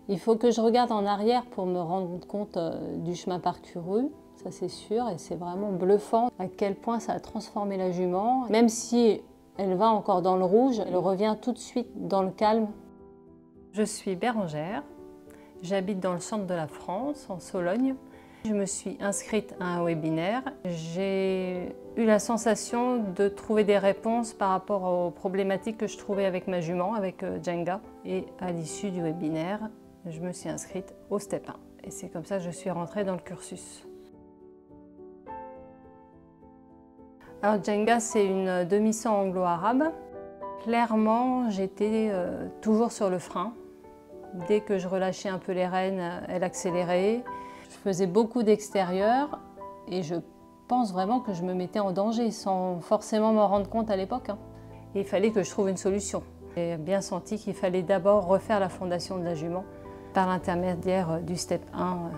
Il faut que je regarde en arrière pour me rendre compte du chemin parcouru, ça c'est sûr, et c'est vraiment bluffant à quel point ça a transformé la jument. Même si elle va encore dans le rouge, elle revient tout de suite dans le calme. Je suis Bérangère, j'habite dans le centre de la France, en Sologne. Je me suis inscrite à un webinaire. J'ai eu la sensation de trouver des réponses par rapport aux problématiques que je trouvais avec ma jument, avec Jenga. Et à l'issue du webinaire, je me suis inscrite au STEP 1. Et c'est comme ça que je suis rentrée dans le cursus. Alors Jenga, c'est une demi-cent anglo-arabe. Clairement, j'étais toujours sur le frein. Dès que je relâchais un peu les rênes, elle accélérait. Je faisais beaucoup d'extérieur et je pense vraiment que je me mettais en danger sans forcément m'en rendre compte à l'époque. Il fallait que je trouve une solution. J'ai bien senti qu'il fallait d'abord refaire la fondation de la jument par l'intermédiaire du STEP 1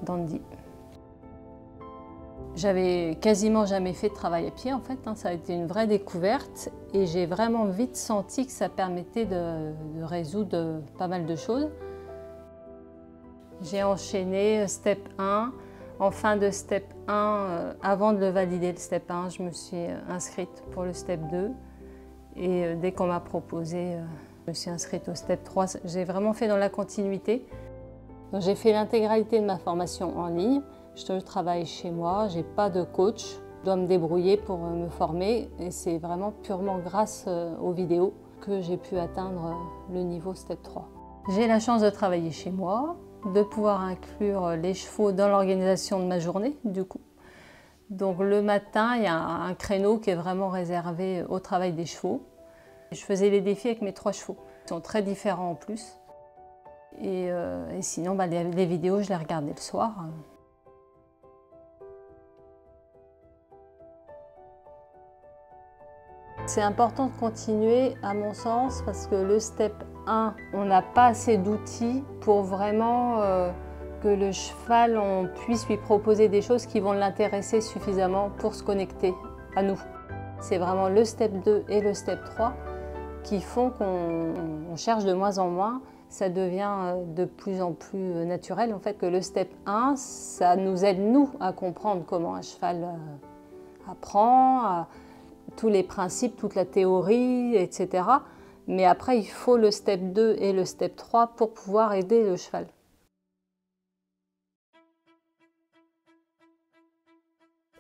d'Andy. J'avais quasiment jamais fait de travail à pied en fait, ça a été une vraie découverte et j'ai vraiment vite senti que ça permettait de résoudre pas mal de choses. J'ai enchaîné STEP 1. En fin de STEP 1, avant de le valider le STEP 1, je me suis inscrite pour le STEP 2 et dès qu'on m'a proposé, je me suis inscrite au STEP 3. J'ai vraiment fait dans la continuité. J'ai fait l'intégralité de ma formation en ligne. Je travaille chez moi, je n'ai pas de coach. Je dois me débrouiller pour me former et c'est vraiment purement grâce aux vidéos que j'ai pu atteindre le niveau STEP 3. J'ai la chance de travailler chez moi, de pouvoir inclure les chevaux dans l'organisation de ma journée du coup. Donc le matin, il y a un créneau qui est vraiment réservé au travail des chevaux. Je faisais les défis avec mes 3 chevaux. Ils sont très différents en plus. Et sinon, les vidéos, je les regardais le soir. C'est important de continuer à mon sens parce que le STEP 1, on n'a pas assez d'outils pour vraiment que le cheval, on puisse lui proposer des choses qui vont l'intéresser suffisamment pour se connecter à nous. C'est vraiment le STEP 2 et le STEP 3 qui font qu'on cherche de moins en moins. Ça devient de plus en plus naturel en fait que le STEP 1, ça nous aide nous à comprendre comment un cheval apprend, tous les principes, toute la théorie, etc. Mais après, il faut le STEP 2 et le STEP 3 pour pouvoir aider le cheval.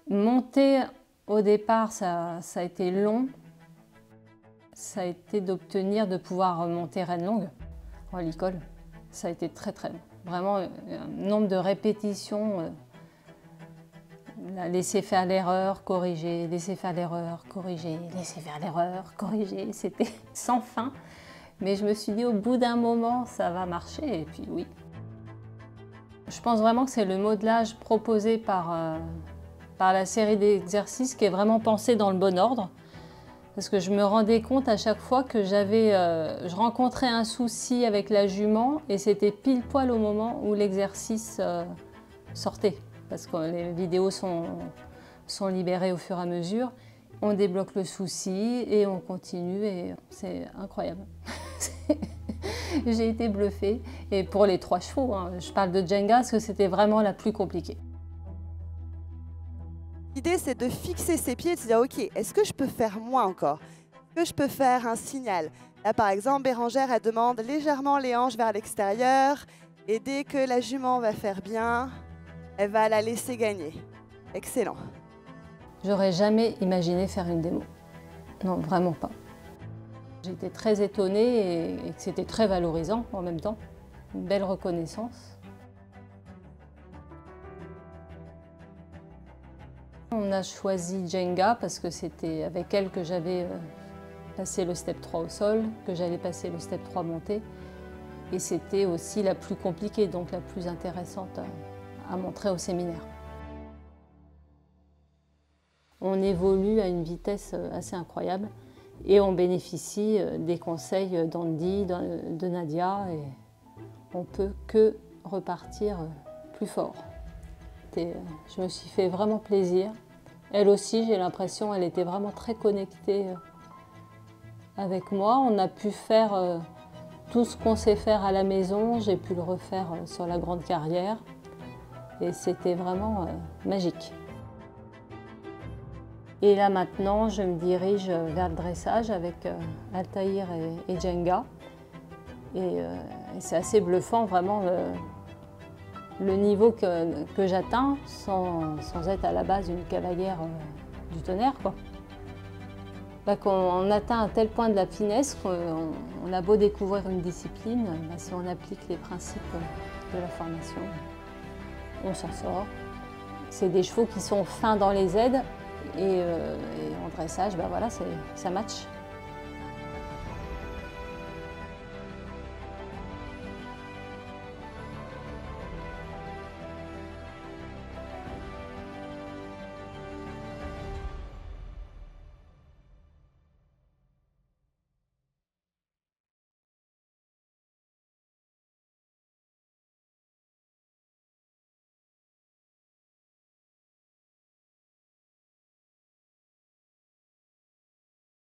Monter, au départ, ça a été long. Ça a été d'obtenir de pouvoir monter rêne longue à l'école. Ça a été très très long. Vraiment, un nombre de répétitions. Laisser faire l'erreur, corriger, laisser faire l'erreur, corriger, laisser faire l'erreur, corriger. C'était sans fin. Mais je me suis dit, au bout d'un moment, ça va marcher. Et puis oui. Je pense vraiment que c'est le modelage proposé par la série d'exercices qui est vraiment pensé dans le bon ordre. Parce que je me rendais compte à chaque fois que je rencontrais un souci avec la jument et c'était pile poil au moment où l'exercice sortait. Parce que les vidéos sont libérées au fur et à mesure. On débloque le souci et on continue et c'est incroyable. J'ai été bluffée. Et pour les 3 chevaux, je parle de Jenga parce que c'était vraiment la plus compliquée. L'idée, c'est de fixer ses pieds et de se dire, OK, est-ce que je peux faire moins encore? Est-ce que je peux faire un signal? Là, par exemple, Bérangère, elle demande légèrement les hanches vers l'extérieur et dès que la jument va faire bien, elle va la laisser gagner. Excellent. J'aurais jamais imaginé faire une démo. Non, vraiment pas. J'étais très étonnée et que c'était très valorisant en même temps. Une belle reconnaissance. On a choisi Jenga parce que c'était avec elle que j'avais passé le STEP 3 au sol, que j'allais passer le STEP 3 monté. Et c'était aussi la plus compliquée, donc la plus intéressante à montrer au séminaire. On évolue à une vitesse assez incroyable et on bénéficie des conseils d'Andy, de Nadia et on ne peut que repartir plus fort. Je me suis fait vraiment plaisir. Elle aussi, j'ai l'impression, elle était vraiment très connectée avec moi. On a pu faire Tout ce qu'on sait faire à la maison, j'ai pu le refaire sur la grande carrière et c'était vraiment magique. Et là maintenant, je me dirige vers le dressage avec Altaïr et Jenga. Et c'est assez bluffant vraiment le niveau que j'atteins sans être à la base une cavalière du tonnerre, quoi. On atteint un tel point de la finesse qu'on a beau découvrir une discipline, si on applique les principes de la formation, on s'en sort. C'est des chevaux qui sont fins dans les aides et en dressage, voilà, ça match.